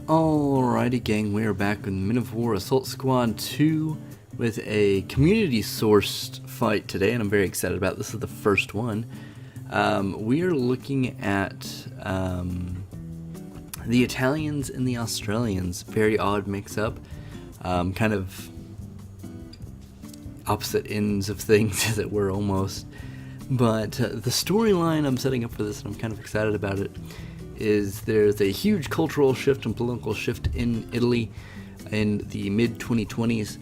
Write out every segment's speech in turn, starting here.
Alrighty gang, we are back with Men of War Assault Squad 2 with a community-sourced fight today, and I'm very excited about this. This is the first one. We are looking at the Italians and the Australians. Very odd mix-up. Kind of opposite ends of things, as it were, almost. But the storyline I'm setting up for this, and I'm kind of excited about it, is there's a huge cultural shift and political shift in Italy in the mid-2020s,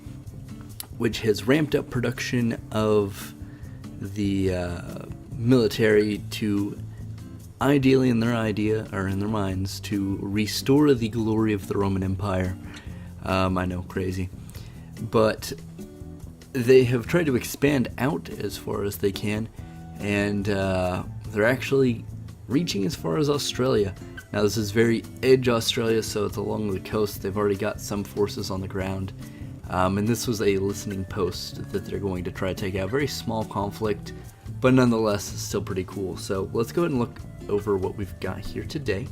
which has ramped up production of the military to, ideally in their idea, or in their minds, to restore the glory of the Roman Empire. I know, crazy. But they have tried to expand out as far as they can, and they're actually reaching as far as Australia. Now this is very edge Australia, so it's along the coast. They've already got some forces on the ground, and this was a listening post that they're going to try to take out. Very small conflict, but nonetheless still pretty cool. So let's go ahead and look over what we've got here today.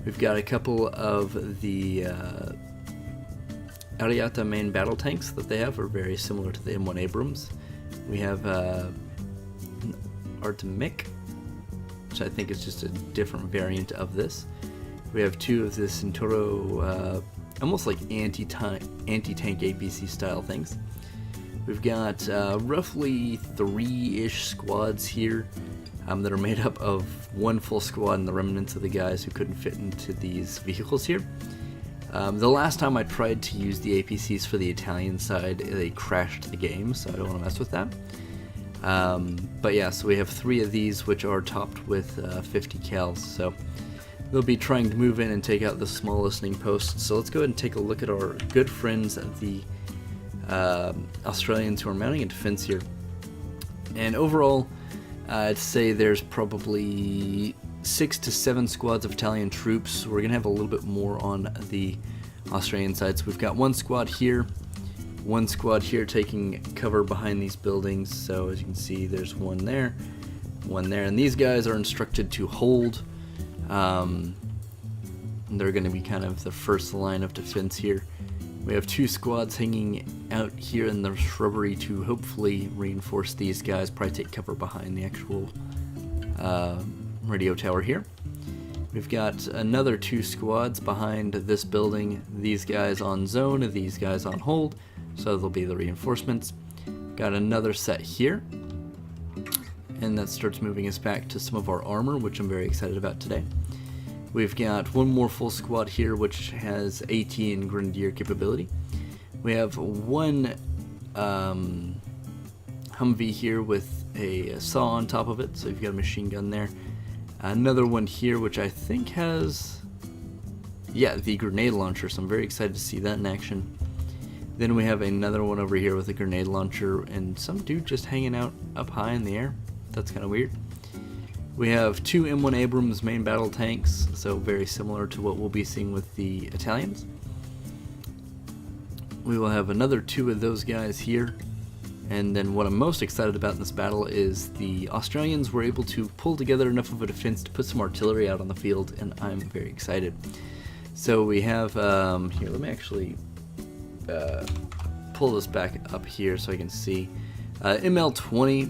We've got a couple of the Ariata main battle tanks that they have are very similar to the M1 Abrams. We have Artemic, which I think is just a different variant of this. We have two of the Centauro, almost like anti-tank APC style things. We've got roughly 3-ish squads here that are made up of one full squad and the remnants of the guys who couldn't fit into these vehicles here. The last time I tried to use the APCs for the Italian side, they crashed the game, so I don't want to mess with that. But yeah, so we have 3 of these, which are topped with 50 cals, so they'll be trying to move in and take out the small listening post. So let's go ahead and take a look at our good friends, the Australians, who are mounting a defense here. And overall, I'd say there's probably 6 to 7 squads of Italian troops. We're going to have a little bit more on the Australian side. So we've got one squad here taking cover behind these buildings. So as you can see, there's one there, and these guys are instructed to hold. They're going to be kind of the first line of defense here. We have 2 squads hanging out here in the shrubbery to hopefully reinforce these guys, probably take cover behind the actual radio tower here. We've got another 2 squads behind this building, these guys on zone, these guys on hold, so they'll be the reinforcements. Got another set here, and that starts moving us back to some of our armor, which I'm very excited about today. We've got one more full squad here, which has AT and Grenadier capability. We have one Humvee here with a saw on top of it, so you've got a machine gun there. Another one here, which I think has, the grenade launcher, so I'm very excited to see that in action. Then we have another one over here with a grenade launcher and some dude just hanging out up high in the air. That's kind of weird. We have 2 M1 Abrams main battle tanks, so very similar to what we'll be seeing with the Italians. We will have another 2 of those guys here. And then what I'm most excited about in this battle is the Australians were able to pull together enough of a defense to put some artillery out on the field, and I'm very excited. So we have, here, let me actually pull this back up here so I can see. ML20,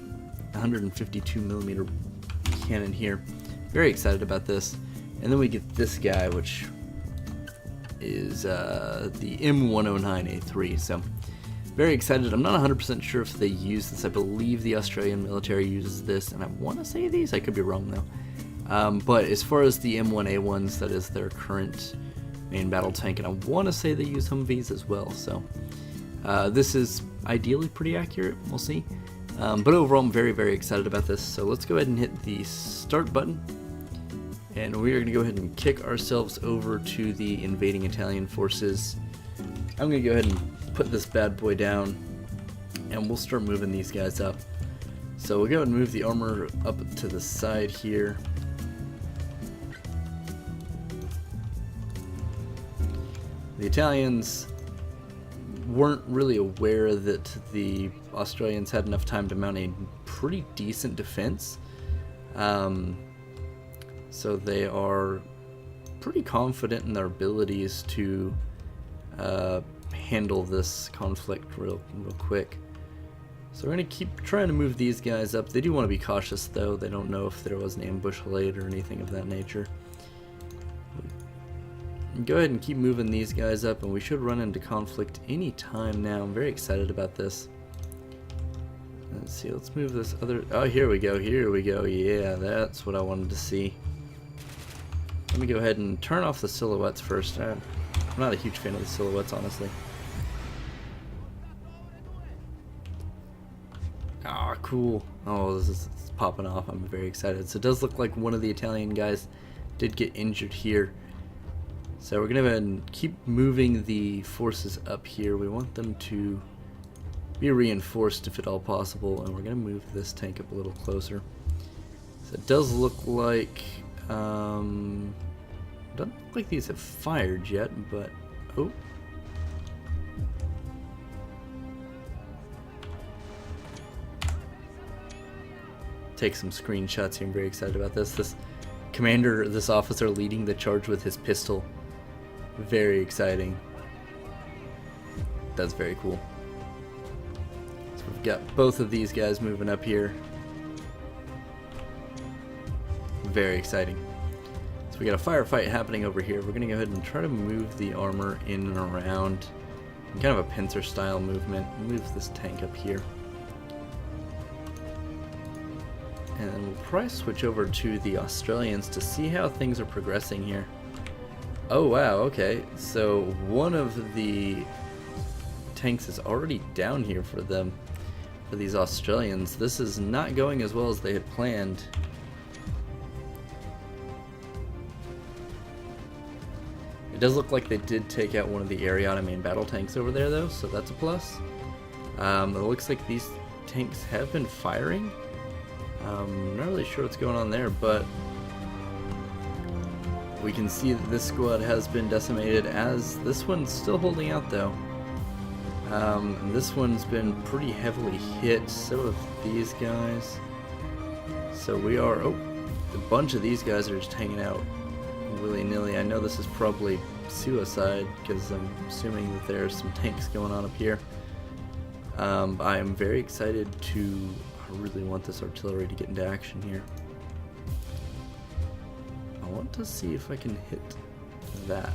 152 millimeter cannon here. Very excited about this. And then we get this guy, which is the M109A3. So very excited. I'm not 100% sure if they use this. I believe the Australian military uses this, and I want to say these. I could be wrong though. But as far as the M1A1s, that is their current main battle tank, and I want to say they use Humvees as well. So this is ideally pretty accurate. We'll see. But overall, I'm very, very excited about this. So let's go ahead and hit the start button, and we are going to go ahead and kick ourselves over to the invading Italian forces. I'm going to go ahead and put this bad boy down, and we'll start moving these guys up. So we'll go ahead and move the armor up to the side here. The Italians weren't really aware that the Australians had enough time to mount a pretty decent defense. So they are pretty confident in their abilities to handle this conflict real quick. So we're going to keep trying to move these guys up. They do want to be cautious though. They don't know if there was an ambush laid or anything of that nature. Go ahead and keep moving these guys up, and we should run into conflict any time now. I'm very excited about this. Let's see, let's move this other... Oh, here we go, yeah, that's what I wanted to see. Let me go ahead and turn off the silhouettes first. I'm not a huge fan of the silhouettes, honestly. Ah, cool. Oh, this is popping off. I'm very excited. So it does look like one of the Italian guys did get injured here. So we're going to go ahead and keep moving the forces up here. We want them to be reinforced if at all possible, and we're going to move this tank up a little closer. So it does look like, doesn't look like these have fired yet, but, oh. Take some screenshots here. I'm very excited about this. This commander, this officer leading the charge with his pistol. Very exciting. That's very cool. So we've got both of these guys moving up here. Very exciting. So we got a firefight happening over here. We're going to go ahead and try to move the armor in and around. Kind of a pincer style movement. Move this tank up here. And then we'll probably switch over to the Australians to see how things are progressing here. Oh wow, okay, so one of the tanks is already down here for them, for these Australians. This is not going as well as they had planned. It does look like they did take out one of the Ariana main battle tanks over there though, so that's a plus. It looks like these tanks have been firing. I'm not really sure what's going on there, but we can see that this squad has been decimated, as this one's still holding out though. This one's been pretty heavily hit, so have these guys. So we are, oh, a bunch of these guys are just hanging out willy-nilly. I know this is probably suicide, because I'm assuming that there's some tanks going on up here. I am very excited to, I really want this artillery to get into action here. I want to see if I can hit that.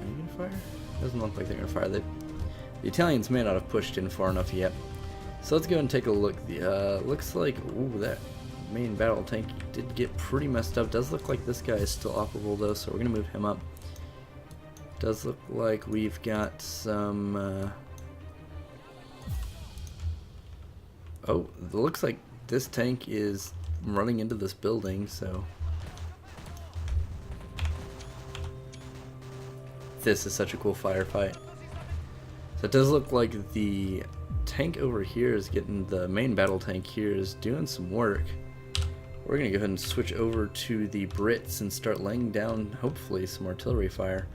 Are you gonna fire? Doesn't look like they're gonna fire. The Italians may not have pushed in far enough yet. So let's go and take a look. The looks like, ooh, that main battle tank did get pretty messed up. Does look like this guy is still operable though, so we're gonna move him up. Does look like we've got some. Oh, it looks like this tank is running into this building, so this is such a cool firefight. So it does look like the tank over here is getting, the main battle tank here is doing some work. We're going to go ahead and switch over to the Brits and start laying down, hopefully, some artillery fire,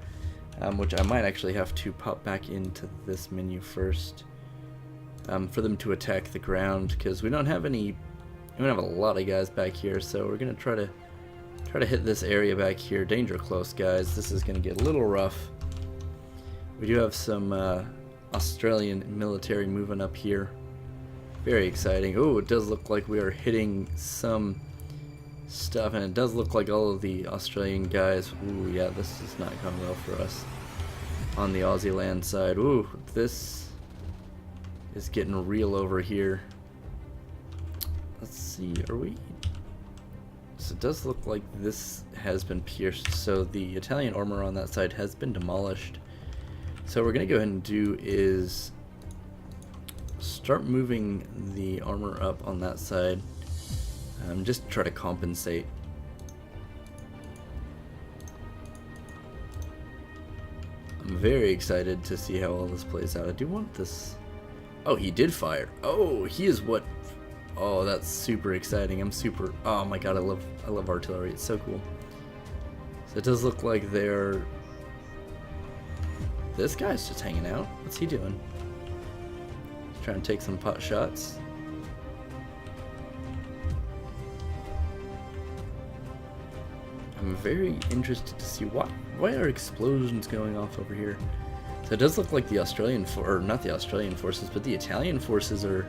which I might actually have to pop back into this menu first. For them to attack the ground, because we don't have any, we don't have a lot of guys back here, so we're gonna try to hit this area back here. Danger close, guys. This is gonna get a little rough. We do have some Australian military moving up here. Very exciting. Oh, it does look like we are hitting some stuff, and it does look like all of the Australian guys. Ooh, yeah, this is not going well for us on the Aussie land side. Ooh, this is getting real over here. Let's see, are we? So it does look like this has been pierced, so the Italian armor on that side has been demolished. So what we're gonna go ahead and do is start moving the armor up on that side, just to try to compensate. I'm very excited to see how all this plays out. I do want this. Oh, he did fire. Oh, he is what? Oh, that's super exciting. I'm super. Oh my god, I love artillery. It's so cool. So it does look like they're. This guy's just hanging out. What's he doing? He's trying to take some pot shots. I'm very interested to see why are explosions going off over here. So it does look like the Australian, or not the Australian forces, but the Italian forces are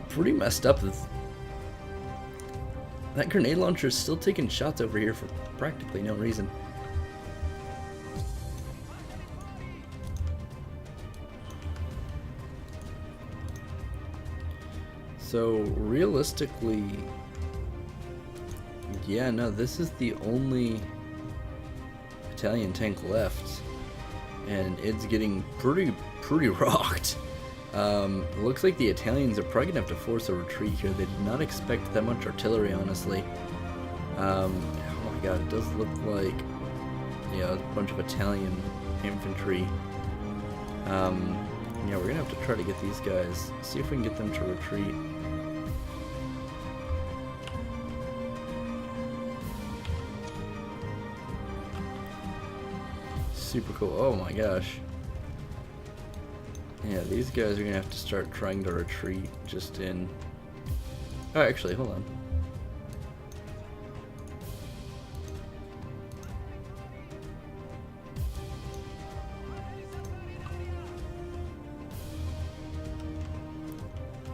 pretty messed up. That grenade launcher is still taking shots over here for practically no reason. So realistically, yeah, no, this is the only Italian tank left, and it's getting pretty rocked. Looks like the Italians are probably gonna have to force a retreat here. They did not expect that much artillery, honestly. Oh my god, it does look like, yeah, a bunch of Italian infantry. Yeah, we're gonna have to try to get these guys, see if we can get them to retreat. Super cool. Oh my gosh. Yeah, these guys are gonna have to start trying to retreat just in... Oh, actually, hold on.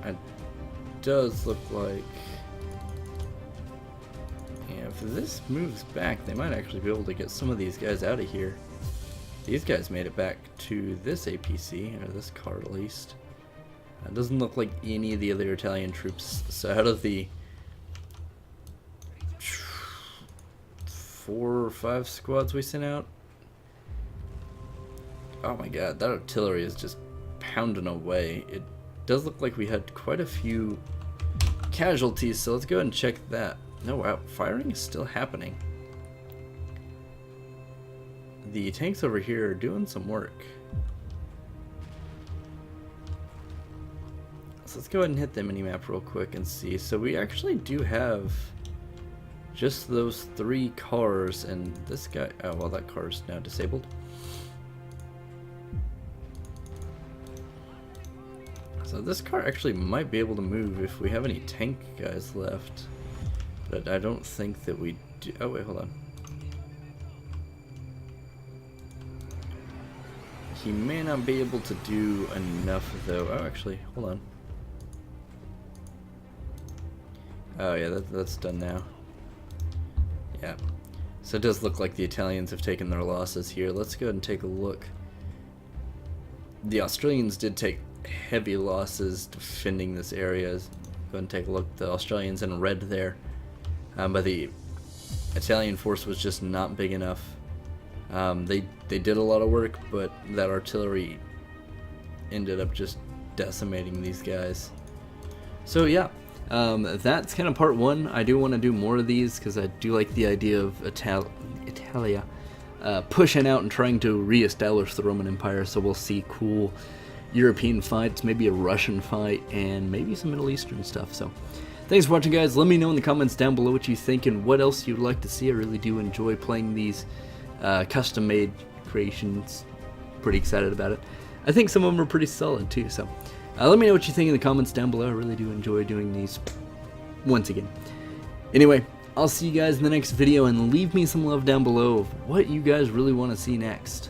It does look like... Yeah, if this moves back, they might actually be able to get some of these guys out of here. These guys made it back to this APC, or this car at least. It doesn't look like any of the other Italian troops. So out of the 4 or 5 squads we sent out, oh my god, that artillery is just pounding away. It does look like we had quite a few casualties, so let's go ahead and check that. Oh wow, firing is still happening. The tanks over here are doing some work. So let's go ahead and hit the minimap real quick and see. So we actually do have just those 3 cars, and this guy, oh well, that car is now disabled. So this car actually might be able to move if we have any tank guys left, but I don't think that we do. Oh wait, hold on. He may not be able to do enough though. Oh, actually, hold on. Oh yeah, that's done now. Yeah. So it does look like the Italians have taken their losses here. Let's go ahead and take a look. The Australians did take heavy losses defending this area. Go ahead and take a look. The Australians in red there. But the Italian force was just not big enough. They did a lot of work, but that artillery ended up just decimating these guys. So yeah, that's kind of part 1. I do want to do more of these because I do like the idea of Italia pushing out and trying to reestablish the Roman Empire. So we'll see cool European fights, maybe a Russian fight, and maybe some Middle Eastern stuff. So thanks for watching, guys. Let me know in the comments down below what you think and what else you'd like to see. I really do enjoy playing these custom-made creations. Pretty excited about it. I think some of them are pretty solid too, so let me know what you think in the comments down below. I really do enjoy doing these once again. Anyway, I'll see you guys in the next video, and leave me some love down below of what you guys really want to see next.